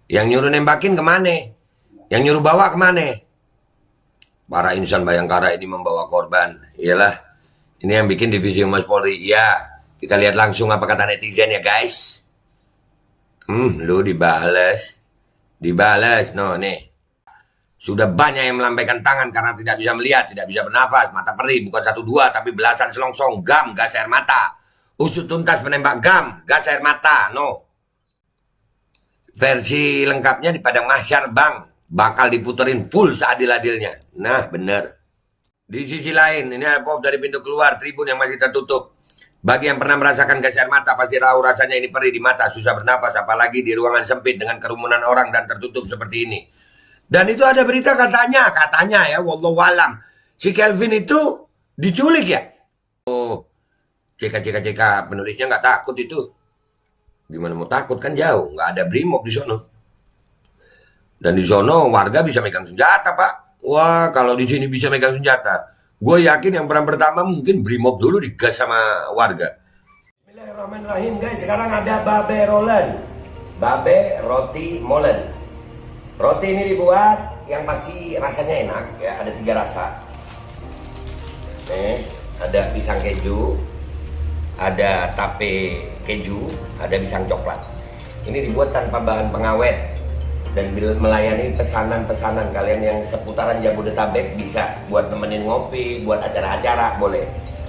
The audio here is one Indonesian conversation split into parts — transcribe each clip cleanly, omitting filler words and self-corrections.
Yang nyuruh nembakin kemana? Yang nyuruh bawa kemana? Para insan Bayangkara ini membawa korban. Iyalah, ini yang bikin divisi Humas Polri. Ya, kita lihat langsung apa kata netizen ya guys. Lu dibales. Dibales, no nih. Sudah banyak yang melambaikan tangan karena tidak bisa melihat, tidak bisa bernafas, mata perih, bukan 1 2 tapi belasan selongsong, gam, gas air mata. Usut tuntas penembak gam, gas air mata, no. Versi lengkapnya di Padang Mahsyar Bang, bakal diputerin full seadil-adilnya. Nah bener. Di sisi lain, ini Pov dari pintu keluar tribun yang masih tertutup. Bagi yang pernah merasakan gas air mata pasti tahu rasanya ini perih di mata, susah bernapas, apalagi di ruangan sempit dengan kerumunan orang dan tertutup seperti ini. Dan itu ada berita katanya ya, wallahualam, si Kelvin itu diculik ya. Oh, CK penulisnya nggak takut itu. Gimana mau takut, kan jauh, nggak ada brimob di sono. Dan di sono warga bisa megang senjata Pak. Wah kalau di sini bisa megang senjata, gue yakin yang peran pertama mungkin brimob dulu digas sama warga. Bismillahirrahmanirrahim guys, sekarang ada babe rolen, babe roti molen. Roti ini dibuat yang pasti rasanya enak ya, ada 3 rasa. Nih, ada pisang keju, ada tape keju, ada pisang coklat. Ini dibuat tanpa bahan pengawet dan melayani pesanan-pesanan kalian yang seputaran Jabodetabek, bisa buat nemenin ngopi, buat acara-acara boleh.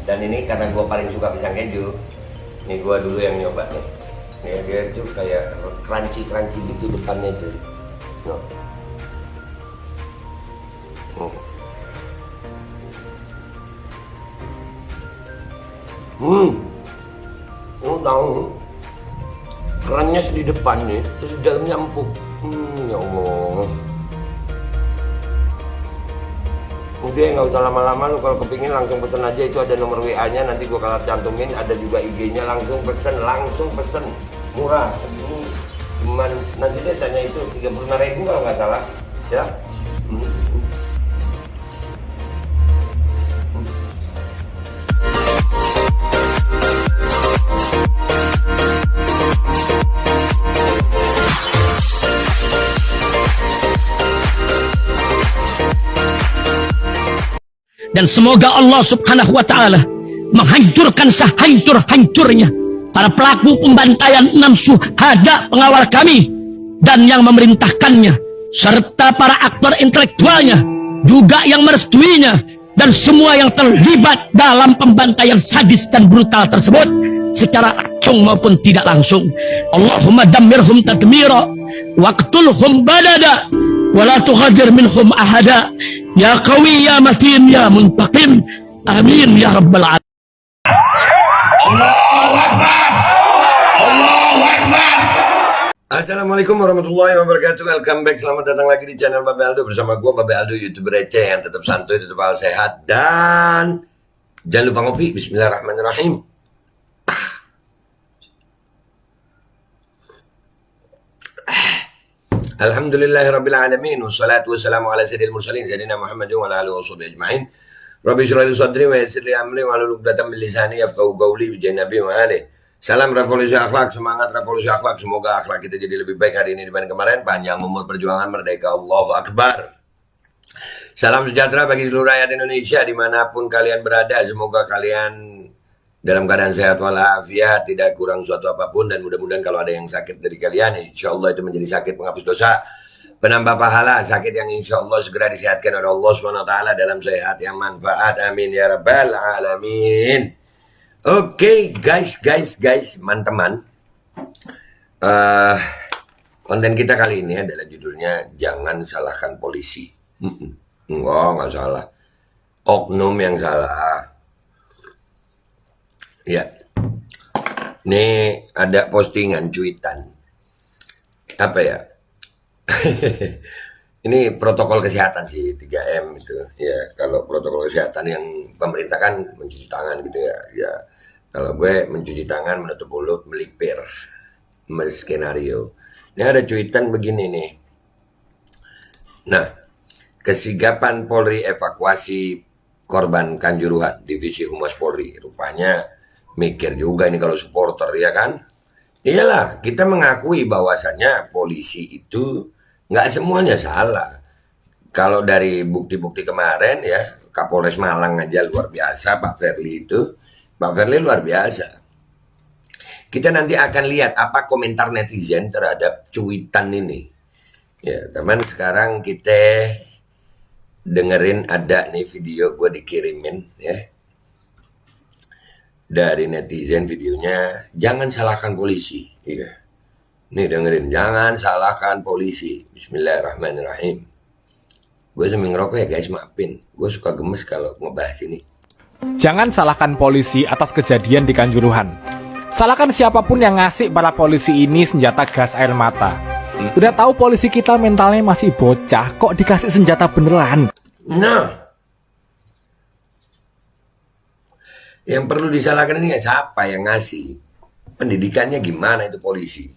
Dan ini karena gue paling suka pisang keju, ini gue dulu yang nyoba nih. Nih dia tuh kayak crunchy gitu depannya tuh. No. Tahu kerannya di depan nih, terus di dalamnya empuk. Ya Allah. Udah nggak usah lama-lama, lu kalau kepingin langsung pesen aja, itu ada nomor WA-nya, nanti gua kalau cantumin, ada juga IG-nya, langsung pesen, murah segini. Cuman nanti dia tanya itu 35.000 kalau nggak salah ya. Dan semoga Allah subhanahu wa ta'ala menghancurkan sehancur-hancurnya para pelaku pembantaian 6 syuhada pengawal kami dan yang memerintahkannya, serta para aktor intelektualnya juga yang merestuinya, dan semua yang terlibat dalam pembantaian sadis dan brutal tersebut secara langsung maupun tidak langsung. Allahumma dammirhum tadmira waqtulhum badada wala tughadir minhum ahada ya qawi ya matin ya muntaqim, amin ya rabbal alamin. Allahu Akbar. Allahu Akbar. Assalamualaikum warahmatullahi wabarakatuh. Welcome back, selamat datang lagi di channel Babe Aldo bersama gue Babe Aldo, YouTuber receh yang tetap santuy, tetap hal sehat, dan jangan lupa ngopi. Bismillahirrahmanirrahim. Alhamdulillahirabbil alamin, wassalatu wassalamu ala sayyidil mursalin sayyidina Muhammadin wa ala alihi washabihi ajmain. Rabbi shrah li sadri wa yassir li amri wa hlul 'uqdatam min lisani yafqahu qawli bi Nabi wa alihi. Salam revolusi akhlak, semangat revolusi akhlak. Semoga akhlak kita jadi lebih baik hari ini dibanding kemarin. Panjang umur perjuangan, merdeka, Allahu Akbar. Salam sejahtera bagi seluruh rakyat Indonesia dimanapun kalian berada. Semoga kalian dalam keadaan sehat walafiat, tidak kurang suatu apapun, dan mudah-mudahan kalau ada yang sakit dari kalian, insya Allah itu menjadi sakit penghapus dosa, penambah pahala, sakit yang insya Allah segera disehatkan oleh Allah SWT dalam sehat yang manfaat, amin ya rabbal alamin. Oke, guys, teman-teman, konten kita kali ini adalah judulnya jangan salahkan polisi. Nggak salah, oknum yang salah. Ya, ini ada postingan cuitan apa ya? Ini protokol kesehatan sih, 3M itu. Ya, kalau protokol kesehatan yang pemerintah kan mencuci tangan gitu ya. Ya, kalau gue mencuci tangan, menutup mulut, melipir, skenario. Ini ada cuitan begini nih. Nah, kesigapan Polri evakuasi korban Kanjuruhan, Divisi Humas Polri. Rupanya mikir juga ini kalau supporter ya kan. Iyalah, kita mengakui bahwasannya polisi itu nggak semuanya salah. Kalau dari bukti-bukti kemarin ya, Kapolres Malang aja luar biasa, Pak Firly itu. Pak Firly luar biasa. Kita nanti akan lihat apa komentar netizen terhadap cuitan ini. Ya, teman, sekarang kita dengerin ada nih video gue dikirimin ya dari netizen videonya. Jangan salahkan polisi. Iya. Nih dengerin, jangan salahkan polisi. Bismillahirrahmanirrahim. Gue sambil ngerokok ya guys, maafin. Gue suka gemes kalau ngebahas ini. Jangan salahkan polisi atas kejadian di Kanjuruhan. Salahkan siapapun yang ngasih para polisi ini senjata gas air mata. Udah tahu polisi kita mentalnya masih bocah, kok dikasih senjata beneran? Nah, yang perlu disalahkan ini siapa yang ngasih? Pendidikannya gimana itu polisi?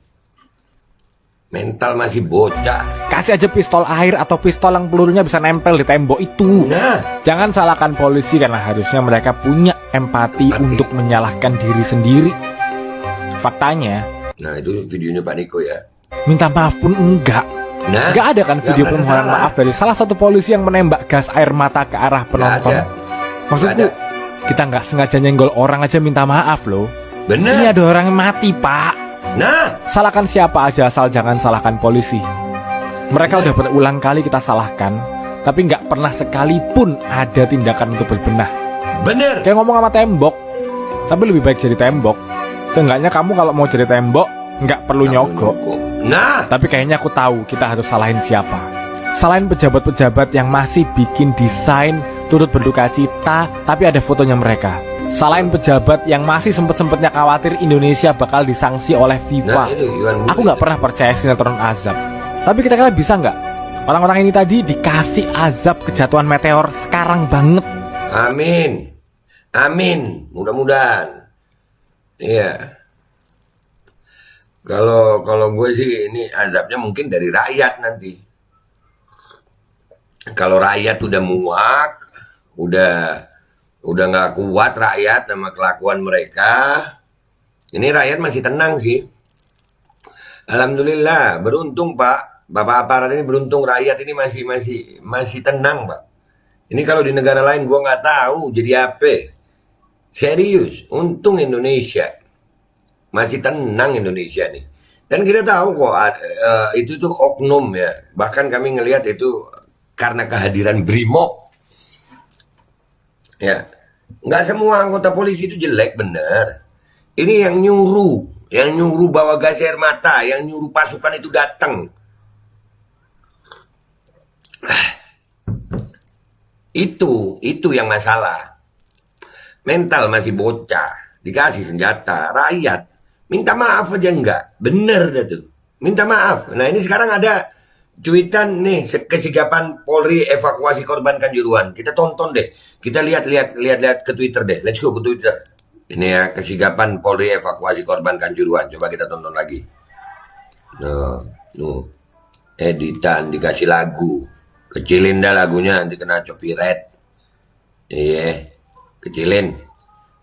Mental masih bocah. Kasih aja pistol air atau pistol yang pelurunya bisa nempel di tembok itu. Nah, Jangan salahkan polisi karena harusnya mereka punya empati untuk menyalahkan diri sendiri. Faktanya, nah itu videonya Pak Niko ya. minta maaf pun enggak. Nah, Enggak ada kan nggak video merasa permohonan salah. maaf dari salah satu polisi yang menembak gas air mata ke arah penonton. ada. Maksudku, Nggak kita nggak sengaja nyenggol orang aja minta maaf loh. Ini Bener. ada orang yang mati, Pak. Nah, Salahkan siapa aja asal jangan salahkan polisi. Mereka udah berulang kali kita salahkan, tapi nggak pernah sekalipun ada tindakan untuk berbenah. bener. Kayak ngomong sama tembok, tapi lebih baik jadi tembok. Seenggaknya kamu kalau mau jadi tembok, nggak perlu nyogok. Nah, Tapi kayaknya aku tahu kita harus salahin siapa. Salahin pejabat-pejabat yang masih bikin desain turut berduka cita, tapi ada fotonya mereka. Salahin pejabat yang masih sempet-sempetnya khawatir Indonesia bakal disanksi oleh FIFA. nah itu Iwan Bule. Aku nggak pernah percaya sinetron azab. Tapi kira-kira bisa nggak orang-orang ini tadi dikasih azab kejatuhan meteor sekarang banget? Amin. Amin. Mudah-mudahan. Iya. Kalau gue sih ini azabnya mungkin dari rakyat nanti. Kalau rakyat udah muak, udah nggak kuat rakyat sama kelakuan mereka, ini rakyat masih tenang sih. Alhamdulillah, beruntung Pak, Bapak aparat ini beruntung, rakyat ini masih tenang Pak. Ini kalau di negara lain gua nggak tahu jadi apa. Serius, untung Indonesia masih tenang Indonesia nih. Dan kita tahu kok itu tuh oknum ya. Bahkan kami ngelihat itu karena kehadiran BRIMOB. Ya, nggak semua anggota polisi itu jelek, bener. Ini yang nyuruh bawa gas air mata, yang nyuruh pasukan itu datang. Itu yang masalah. Mental masih bocah, dikasih senjata, rakyat minta maaf aja enggak, bener dah tuh. Minta maaf. Nah ini sekarang ada cuitan nih kesigapan Polri evakuasi korban Kanjuruhan. Kita tonton deh. Kita lihat ke Twitter deh. Let's go ke Twitter. Ini ya kesigapan Polri evakuasi korban Kanjuruhan. Coba kita tonton lagi. Nuh. Editan dikasih lagu. Kecilin dah lagunya nanti kena copyright. Iya. Kecilin.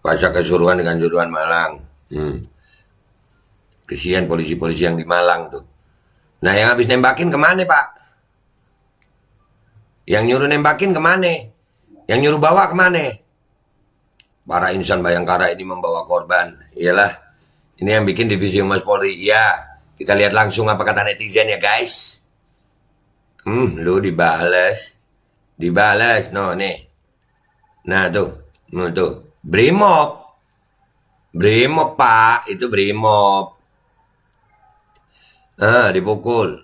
Pasca kesuruhan di Kanjuruhan Malang. Kesian polisi-polisi yang di Malang tuh. Nah yang habis nembakin kemana Pak? Yang nyuruh nembakin kemana? Yang nyuruh bawa kemana? Para insan Bayangkara ini membawa korban. Iyalah. Ini yang bikin divisi Humas Polri. Iya. Kita lihat langsung apa kata netizen ya guys. Lu dibales. Dibales. No nih. Nah tuh. BRIMOB. BRIMOB Pak. Itu BRIMOB. Dipukul.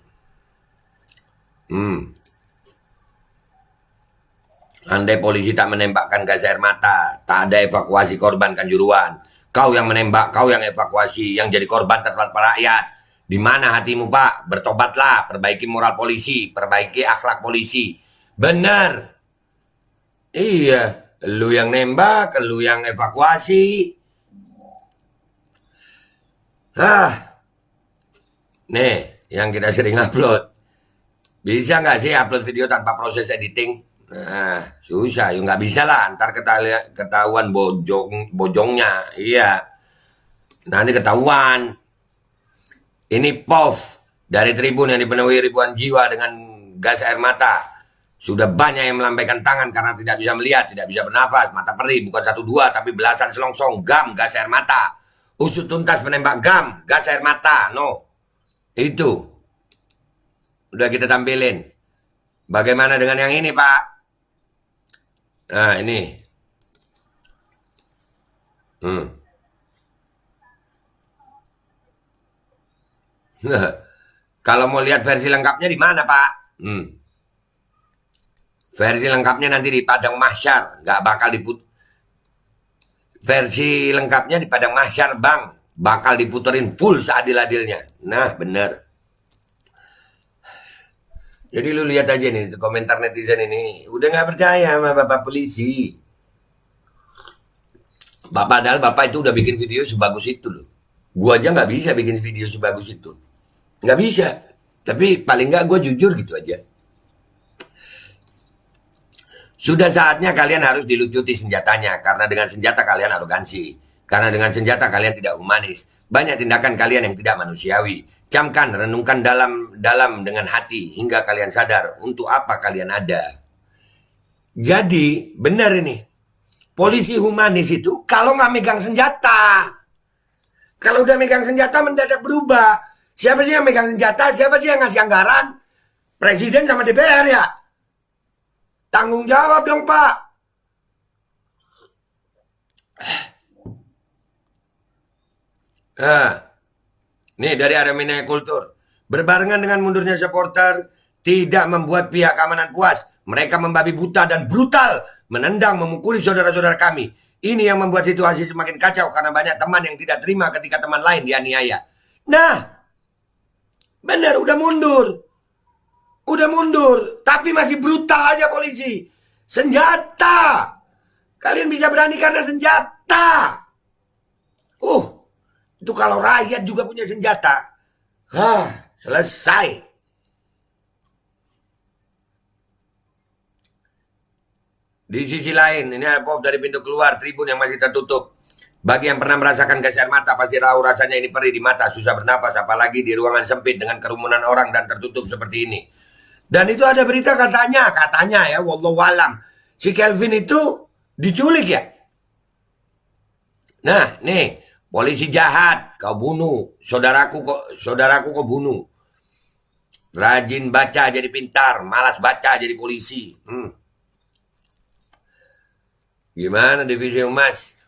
Andai polisi tak menembakkan gas air mata, tak ada evakuasi korban Kanjuruhan. Kau yang menembak, kau yang evakuasi, yang jadi korban terhadap rakyat. Di mana hatimu Pak? Bertobatlah, perbaiki moral polisi, perbaiki akhlak polisi. Benar. Iya, lu yang nembak, lu yang evakuasi. Nih, yang kita sering upload. Bisa nggak sih upload video tanpa proses editing? Nah, susah. Ya nggak bisa lah. Ntar ketahuan bojongnya. Iya. Nanti ketahuan. Ini POV dari Tribun yang dipenuhi ribuan jiwa dengan gas air mata. Sudah banyak yang melambaikan tangan karena tidak bisa melihat, tidak bisa bernafas, mata perih, bukan 1 2 tapi belasan selongsong gam gas air mata. Usut tuntas penembak gam gas air mata. No. Itu. Udah kita tampilin. Bagaimana dengan yang ini, Pak? Nah, ini. Kalau mau lihat versi lengkapnya di mana, Pak? Versi lengkapnya nanti di Padang Mahsyar, nggak bakal versi lengkapnya di Padang Mahsyar, Bang, bakal diputerin full seadil-adilnya. Nah, bener. Jadi lu lihat aja nih komentar netizen ini, udah nggak percaya sama Bapak polisi. Padahal Bapak itu udah bikin video sebagus itu loh. Gua aja nggak bisa bikin video sebagus itu. Nggak bisa. Tapi paling nggak gue jujur gitu aja. Sudah saatnya kalian harus dilucuti senjatanya. Karena dengan senjata kalian arogansi. Karena dengan senjata kalian tidak humanis. Banyak tindakan kalian yang tidak manusiawi. Camkan, renungkan dalam dengan hati. Hingga kalian sadar untuk apa kalian ada. Jadi benar ini. Polisi humanis itu kalau nggak megang senjata. Kalau udah megang senjata mendadak berubah. Siapa sih yang megang senjata? Siapa sih yang ngasih anggaran? Presiden sama DPR ya? Tanggung jawab dong, Pak. Nih dari Aremania Kultur. Berbarengan dengan mundurnya supporter, tidak membuat pihak keamanan puas. Mereka membabi buta dan brutal, menendang, memukuli saudara-saudara kami. Ini yang membuat situasi semakin kacau karena banyak teman yang tidak terima ketika teman lain dianiaya. Nah, benar, udah mundur. Udah mundur. Tapi masih brutal aja polisi. Senjata. Kalian bisa berani karena senjata. Itu kalau rakyat juga punya senjata. Selesai. Di sisi lain, ini POV dari pintu keluar Tribun yang masih tertutup. Bagi yang pernah merasakan gas air mata pasti tahu rasanya ini perih di mata, susah bernapas, apalagi di ruangan sempit dengan kerumunan orang dan tertutup seperti ini. Dan itu ada berita katanya ya, wallahualam, si Kelvin itu diculik ya. Nah, nih, polisi jahat, kau bunuh, saudaraku kau bunuh. Rajin baca jadi pintar, malas baca jadi polisi. Gimana divisi humas?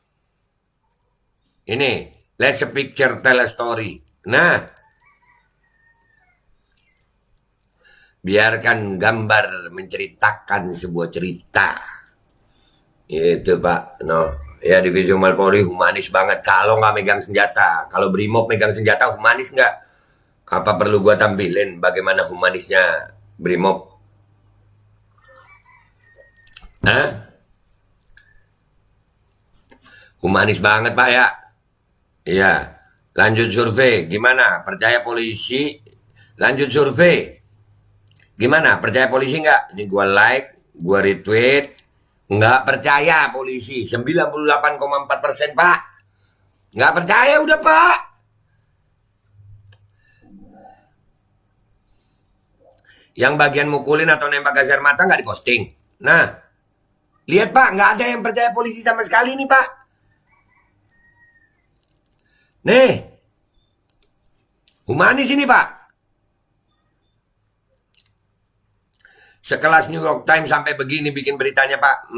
Ini, let's a picture tell a story. Nah, biarkan gambar menceritakan sebuah cerita. Itu Pak, no. Ya divisi humas Polri humanis banget. Kalau nggak megang senjata, kalau Brimob megang senjata humanis nggak? Apa perlu gua tampilin bagaimana humanisnya Brimob? Humanis banget Pak ya. Iya. Lanjut survei. Gimana? Percaya polisi? Lanjut survei. Gimana? Percaya polisi nggak? Ini gua like, gua retweet. Nggak percaya polisi. 98,4% Pak. Nggak percaya udah Pak. Yang bagian mukulin atau nembak gas air mata nggak diposting. Nah, lihat Pak, nggak ada yang percaya polisi sama sekali nih Pak. Nih, humanis ini Pak. Sekelas New York Times sampai begini bikin beritanya Pak.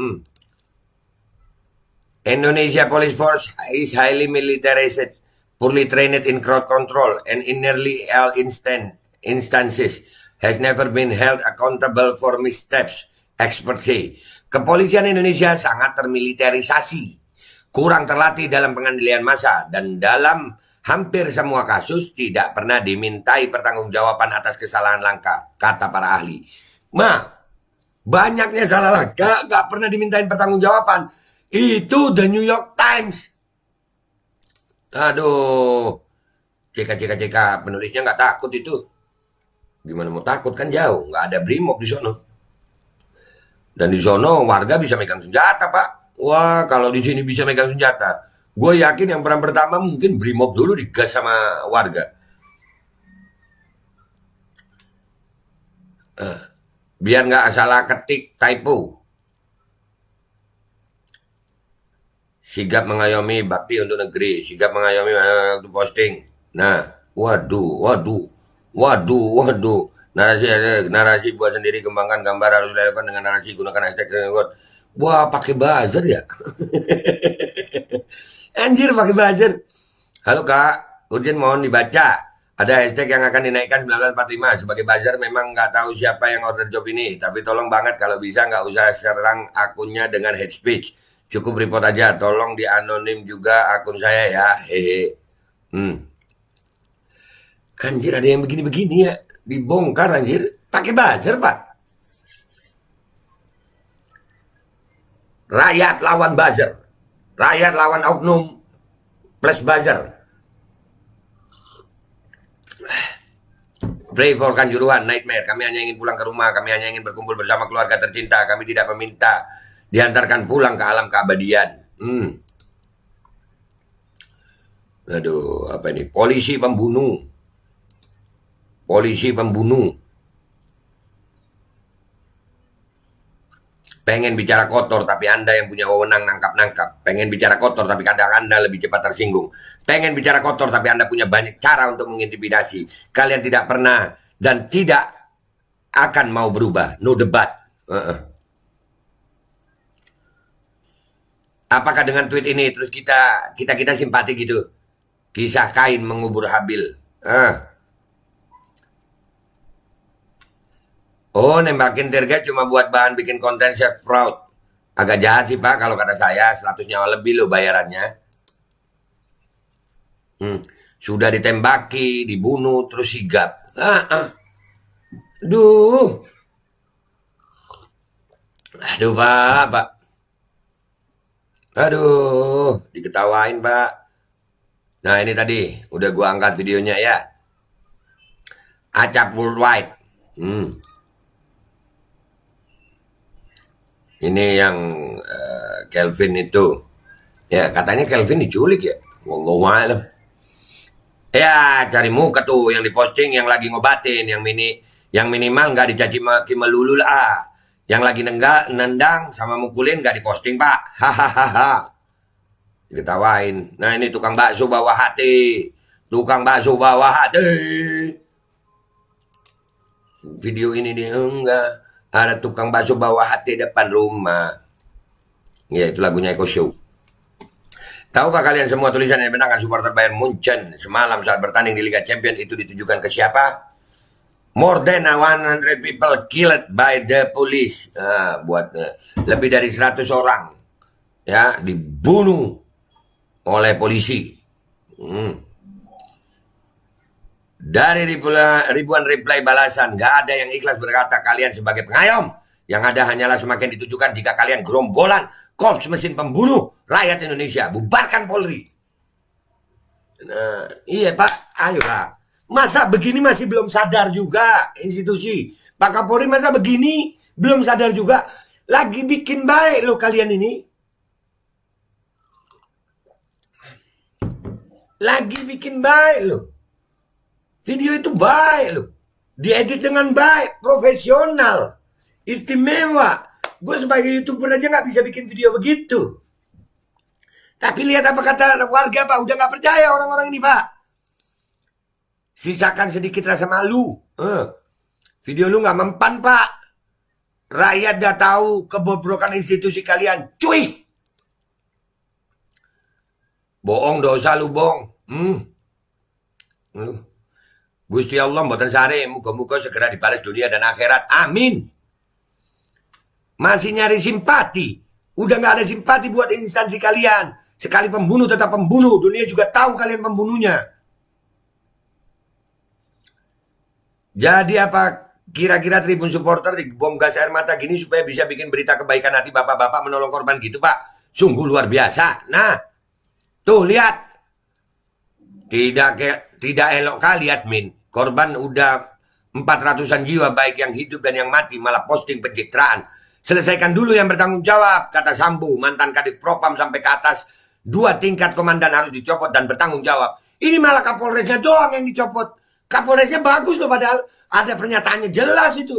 Indonesia Police Force is highly militarized, poorly trained in crowd control, and in nearly all instances has never been held accountable for missteps, experts say. Kepolisian Indonesia sangat termiliterisasi, kurang terlatih dalam pengendalian massa, dan dalam hampir semua kasus tidak pernah dimintai pertanggungjawaban atas kesalahan langka, kata para ahli. Banyaknya salah langkah gak pernah dimintain pertanggungjawaban. Itu The New York Times. Aduh, CK penulisnya gak takut itu. Gimana mau takut, kan jauh, gak ada Brimob di sono. Dan di sono warga bisa megang senjata Pak. Wah, kalau di sini bisa megang senjata, gue yakin yang peran pertama mungkin Brimob dulu digas sama warga. Biar nggak salah ketik typo. Sigap mengayomi bakti untuk negeri, sigap mengayomi untuk posting. Nah, waduh. Narasi buat sendiri, kembangkan gambar harus relevan dengan narasi, gunakan hashtag. Wah, pakai buzzer ya. Anjir, pakai buzzer. Halo Kak, urgent mohon dibaca. Ada hashtag yang akan dinaikkan 1945 sebagai buzzer. Memang nggak tahu siapa yang order job ini, tapi tolong banget kalau bisa nggak usah serang akunnya dengan hate speech. Cukup report aja, tolong di anonim juga akun saya ya. Hehe. Anjir, ada yang begini-begini ya. Dibongkar anjir. Pakai buzzer, Pak. Rakyat lawan buzzer. Rakyat lawan oknum plus buzzer. Pray for Kanjuruhan, nightmare. Kami hanya ingin pulang ke rumah. Kami hanya ingin berkumpul bersama keluarga tercinta. Kami tidak meminta diantarkan pulang ke alam keabadian. Aduh, apa ini? Polisi pembunuh. Polisi pembunuh. Pengen bicara kotor, tapi Anda yang punya wewenang nangkap-nangkap. Pengen bicara kotor, tapi kadang Anda lebih cepat tersinggung. Pengen bicara kotor, tapi Anda punya banyak cara untuk mengintimidasi. Kalian tidak pernah dan tidak akan mau berubah. No debat. Apakah dengan tweet ini terus kita simpati gitu? Kisah Kain mengubur Habil. Oh, nembakin target cuma buat bahan bikin konten chef fraud. Agak jahat sih Pak, kalau kata saya 100 nyawa lebih loh bayarannya. Sudah ditembaki, dibunuh, terus sigap. Aduh Pak. Aduh, diketawain Pak. Nah ini tadi, udah gua angkat videonya ya. Acap Worldwide. Ini yang Kelvin itu. Ya katanya Kelvin diculik ya. Nggak malam. Ya cari muka tuh yang diposting yang lagi ngobatin. Yang minimal nggak dicaci maki melulu lah. Yang lagi nendang sama mukulin nggak diposting Pak. Hahaha. Diketawain. Nah ini tukang bakso bawah hati. Tukang bakso bawah hati. Video ini nih enggak. Ada tukang bakso bawah hati depan rumah. Ya itu lagunya Eko Show. Tahukah kalian semua tulisan yang dibenarkan supporter Bayern Munchen semalam saat bertanding di Liga Champions itu ditujukan ke siapa? More than 100 people killed by the police. Buat lebih dari 100 orang ya dibunuh oleh polisi. Dari ribuan reply balasan, gak ada yang ikhlas berkata kalian sebagai pengayom. Yang ada hanyalah semakin ditujukan jika kalian gerombolan korps mesin pembunuh rakyat Indonesia. Bubarkan Polri. Nah, iya Pak, ayolah. Masa begini masih belum sadar juga institusi. Pak Kapolri masa begini belum sadar juga. Lagi bikin baik loh kalian ini. Lagi bikin baik loh. Video itu baik loh. Diedit dengan baik, profesional, istimewa. Gue sebagai YouTuber aja gak bisa bikin video begitu. Tapi lihat apa kata warga Pak. Udah gak percaya orang-orang ini Pak. Sisakan sedikit rasa malu. Video lu gak mempan Pak. Rakyat udah tahu kebobrokan institusi kalian. Cuy. Bohong dosa lu bong. Gusti Allah mboten sare, muga-muga segera dibalas dunia dan akhirat. Amin. Masih nyari simpati. Udah gak ada simpati buat instansi kalian. Sekali pembunuh tetap pembunuh. Dunia juga tahu kalian pembunuhnya. Jadi apa kira-kira Tribun supporter dibom gas air mata gini supaya bisa bikin berita kebaikan hati bapak-bapak menolong korban gitu Pak? Sungguh luar biasa. Nah, tuh lihat. Tidak elok kali admin. Korban udah 400-an jiwa baik yang hidup dan yang mati malah posting pencitraan. Selesaikan dulu yang bertanggung jawab, kata Sambo, mantan Kadif Propam sampai ke atas 2 tingkat komandan harus dicopot dan bertanggung jawab. Ini malah Kapolresnya doang yang dicopot. Kapolresnya bagus loh padahal ada pernyataannya jelas itu.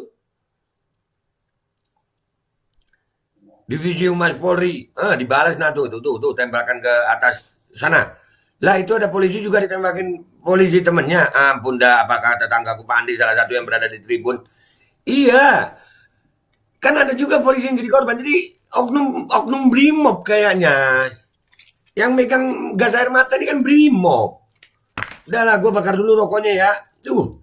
Divisi Humas Polri. Dibalas nah tuh, tembakan ke atas sana. Lah itu ada polisi juga ditembakin polisi temennya. Ampun dah, apakah tetanggaku Pak Andi salah satu yang berada di tribun. Iya, kan ada juga polisi yang jadi korban. Jadi oknum Brimob kayaknya. Yang megang gas air mata ini kan Brimob. Udahlah, gue bakar dulu rokoknya ya. Duh.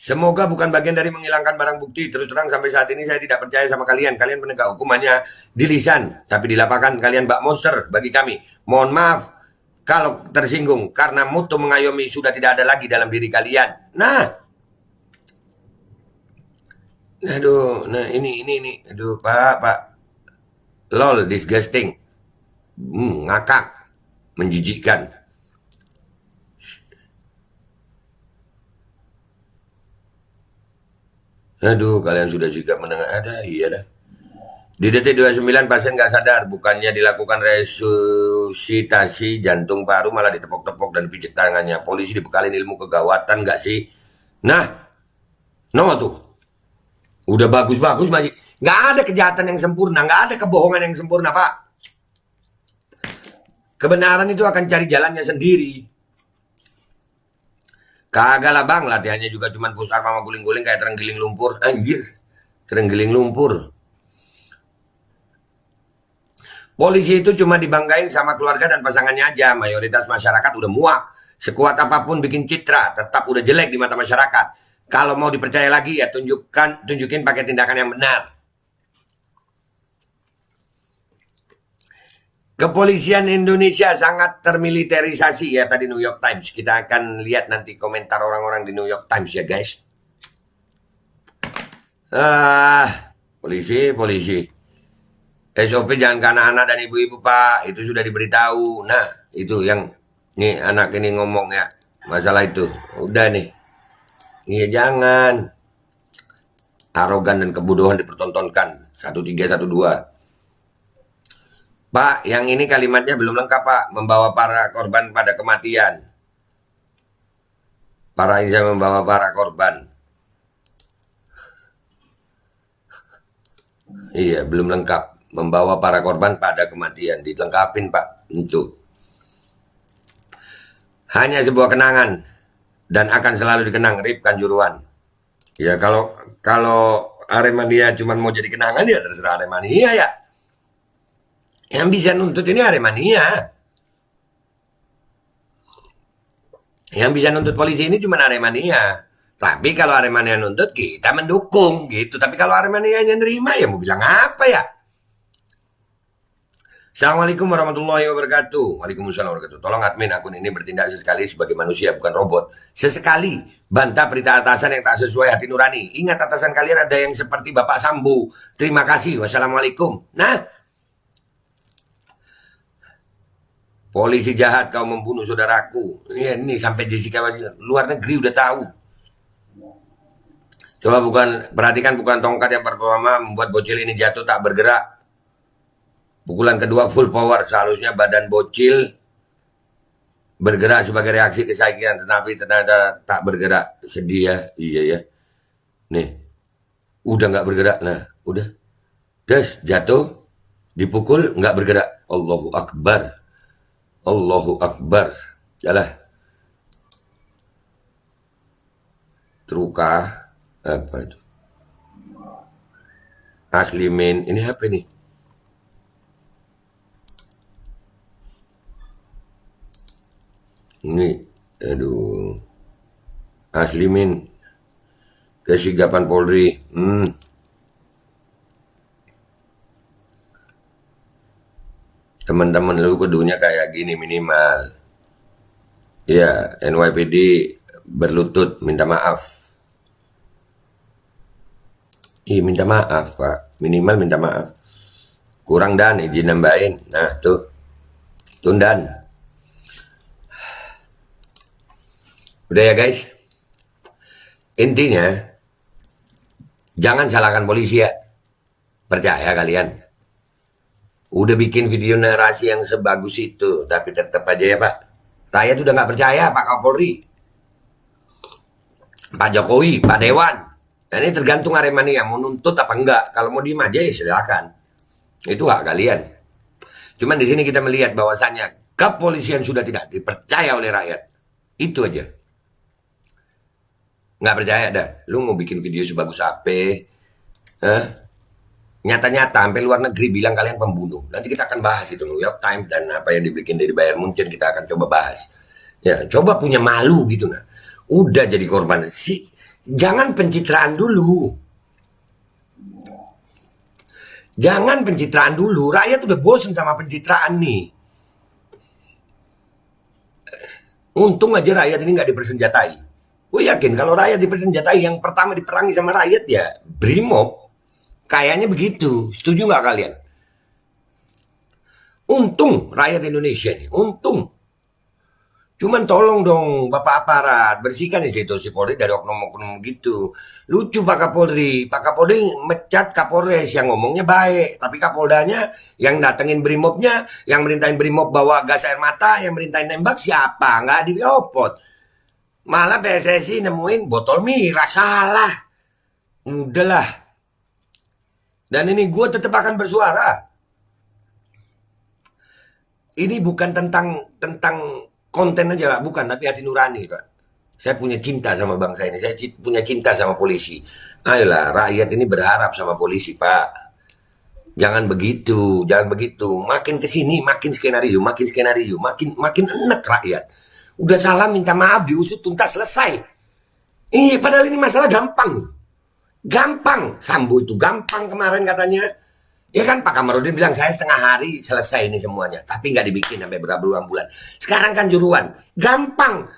Semoga bukan bagian dari menghilangkan barang bukti. Terus terang sampai saat ini saya tidak percaya sama kalian. Kalian penegak hukumannya di lisan. Tapi di lapangan kalian bak monster bagi kami. Mohon maaf kalau tersinggung. Karena mutu mengayomi sudah tidak ada lagi dalam diri kalian. Nah. Aduh, nah ini. Aduh, Pak. Lol, disgusting. Ngakak. Menjijikkan. Aduh, kalian sudah juga mendengar. Iya dah. Di detik 29 pasien nggak sadar. Bukannya dilakukan resusitasi jantung paru, malah ditepok-tepok dan pijit tangannya. Polisi dibekalin ilmu kegawatan nggak sih? Nah, no tuh. Udah bagus-bagus, Maji. Nggak ada kejahatan yang sempurna. Nggak ada kebohongan yang sempurna, Pak. Kebenaran itu akan cari jalannya sendiri. Kagak lah bang, latihannya juga cuma push up sama guling-guling kayak terenggiling lumpur. Anjir, terenggiling lumpur. Polisi itu cuma dibanggain sama keluarga dan pasangannya aja. Mayoritas masyarakat udah muak. Sekuat apapun bikin citra, tetap udah jelek di mata masyarakat. Kalau mau dipercaya lagi ya tunjukin pakai tindakan yang benar. Kepolisian Indonesia sangat termiliterisasi ya tadi New York Times. Kita akan lihat nanti komentar orang-orang di New York Times ya guys. Polisi. SOP jangan ke anak-anak dan ibu-ibu Pak. Itu sudah diberitahu. Nah itu yang nih anak ini ngomong ya. Masalah itu. Udah nih. Iya jangan. Arogan dan kebodohan dipertontonkan. 1312. Pak, yang ini kalimatnya belum lengkap Pak. Membawa para korban pada kematian. Para Indonesia membawa para korban. Iya, belum lengkap. Membawa para korban pada kematian. Dilengkapin Pak. Itu. Hanya sebuah kenangan. Dan akan selalu dikenang Rip Kanjuruhan. Ya kalau Aremania cuma mau jadi kenangan ya terserah Aremania ya. Yang bisa nuntut ini Aremania. Yang bisa nuntut polisi ini cuma Aremania. Tapi kalau Aremania nuntut, kita mendukung gitu. Tapi kalau Aremania nerima, ya mau bilang apa ya? Assalamualaikum warahmatullahi wabarakatuh. Waalaikumsalam warahmatullahi wabarakatuh. Tolong admin akun ini bertindak sesekali sebagai manusia, bukan robot. Sesekali bantah perintah atasan yang tak sesuai hati nurani. Ingat atasan kalian ada yang seperti Bapak Sambu. Terima kasih. Wassalamualaikum. Nah, polisi jahat kau membunuh saudaraku. Ini sampai Jessica luar negeri udah tahu. Coba perhatikan bukan tongkat yang pertama membuat bocil ini jatuh tak bergerak. Pukulan kedua full power, seharusnya badan bocil bergerak sebagai reaksi kesakitan, tetapi ternyata tak bergerak. Sedih ya, iya ya. Nih, udah nggak bergerak, nah udah. Terus jatuh, dipukul nggak bergerak. Allahu Akbar, Allahu Akbar. Yalah. Terluka apa itu? Aslimin, ini apa nih? Ini, aduh, Aslimin, kesigapan Polri. Teman-teman lu kudunya kayak gini minimal. Ya, NYPD berlutut minta maaf. Minta maaf Pak, minimal minta maaf. Kurang dan izin nambahin. Nah tuh, tundan. Udah ya guys. Intinya jangan salahkan polisi ya. Percaya kalian. Udah bikin video narasi yang sebagus itu, tapi tetap aja ya Pak. Rakyat udah nggak percaya Pak Kapolri. Pak Jokowi, Pak Dewan. Nah, ini tergantung Aremania mau nuntut apa enggak. Kalau mau diem aja ya silakan. Itu hak kalian. Cuman di sini kita melihat bahwasannya kepolisian sudah tidak dipercaya oleh rakyat. Itu aja. Nggak percaya dah. Lu mau bikin video sebagus apa? Nyata-nyata sampai luar negeri bilang kalian pembunuh. Nanti kita akan bahas itu New York Times dan apa yang dibikin dari Bayern Munchen kita akan coba bahas. Ya, coba punya malu gitu nah. Udah jadi korban. Jangan pencitraan dulu. Jangan pencitraan dulu. Rakyat udah bosen sama pencitraan nih. Untung aja rakyat ini nggak dipersenjatai. Gue yakin kalau rakyat dipersenjatai, yang pertama diperangi sama rakyat ya Brimob. Kayaknya begitu. Setuju nggak kalian? Untung rakyat Indonesia ini. Untung. Cuman tolong dong Bapak Aparat. Bersihkan institusi Polri dari oknum-oknum gitu. Lucu Pak Kapolri. Pak Kapolri mecat Kapolres yang ngomongnya baik. Tapi Kapoldanya yang datengin Brimobnya, yang merintahin Brimob bawa gas air mata, yang merintahin nembak siapa? Nggak diopot. Malah PSSI nemuin botol miras. Salah. Udahlah. Dan ini gue tetap akan bersuara. Ini bukan tentang konten aja, Pak. Bukan, tapi hati nurani, Pak. Saya punya cinta sama bangsa ini. Saya punya cinta sama polisi. Ayolah, rakyat ini berharap sama polisi, Pak. Jangan begitu, jangan begitu. Makin kesini, makin skenario, makin enek rakyat. Udah salah minta maaf, diusut tuntas, selesai. Padahal ini masalah gampang. Gampang, Sambo itu gampang kemarin katanya. Ya kan Pak Kamarudin bilang saya setengah hari selesai ini semuanya. Tapi nggak dibikin sampai berapa bulan. Sekarang kan juruan. Gampang.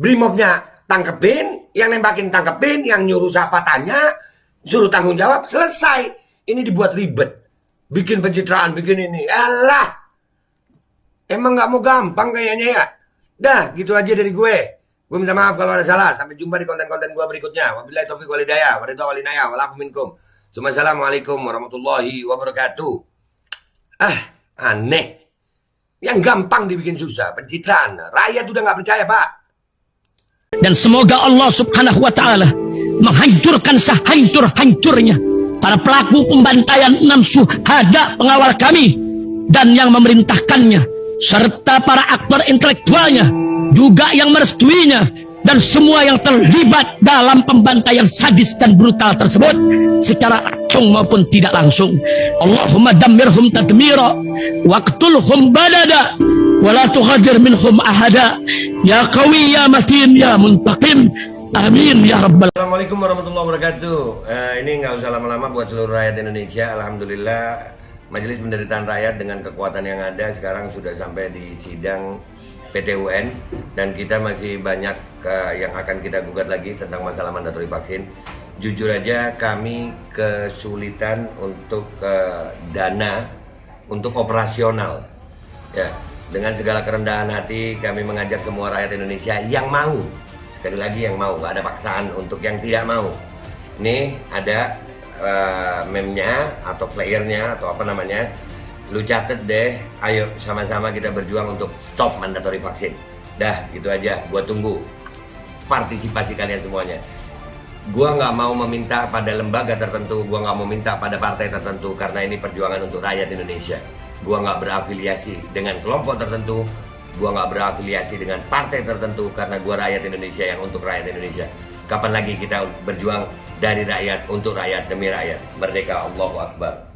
Brimobnya tangkepin, yang nembakin tangkepin, yang nyuruh siapa tanya, suruh tanggung jawab, selesai. Ini dibuat ribet. Bikin pencitraan, bikin ini. Alah. Emang nggak mau gampang kayaknya ya. Dah, gitu aja dari gue. Gue minta maaf kalau ada salah. Sampai jumpa di konten-konten gue berikutnya. Wabillahi taufiq wal hidayah. Waridha walinaya. Walafu minkum. Assalamualaikum warahmatullahi wabarakatuh. Aneh. Yang gampang dibikin susah. Pencitraan. Rakyat udah gak percaya, Pak. Dan semoga Allah subhanahu wa ta'ala menghancurkan sehancur-hancurnya para pelaku pembantaian 6 syuhada pengawal kami dan yang memerintahkannya, serta para aktor intelektualnya juga yang merestuinya, dan semua yang terlibat dalam pembantaian sadis dan brutal tersebut secara langsung maupun tidak langsung. Allahumma dammirhum tadmira waqtulhum badada wala tughadir minhum ahada ya qawi ya matin ya muntaqim amin ya rabbal. Assalamualaikum warahmatullahi wabarakatuh. Ini nggak usah lama-lama buat seluruh rakyat Indonesia. Alhamdulillah Majelis Penderitaan Rakyat dengan kekuatan yang ada sekarang sudah sampai di sidang PT UN, dan kita masih banyak yang akan kita gugat lagi tentang masalah mandatori vaksin. Jujur aja kami kesulitan untuk dana untuk operasional. Ya, dengan segala kerendahan hati kami mengajak semua rakyat Indonesia yang mau, sekali lagi yang mau, gak ada paksaan untuk yang tidak mau. Nih ada meme-nya atau flyernya atau apa namanya. Lu catet deh, ayo sama-sama kita berjuang untuk stop mandatori vaksin. Dah, gitu aja, gua tunggu partisipasi kalian semuanya. Gua nggak mau meminta pada lembaga tertentu, gua nggak mau minta pada partai tertentu, karena ini perjuangan untuk rakyat Indonesia. Gua nggak berafiliasi dengan kelompok tertentu, gua nggak berafiliasi dengan partai tertentu, karena gua rakyat Indonesia yang untuk rakyat Indonesia. Kapan lagi kita berjuang dari rakyat, untuk rakyat, demi rakyat. Merdeka, Allahu Akbar.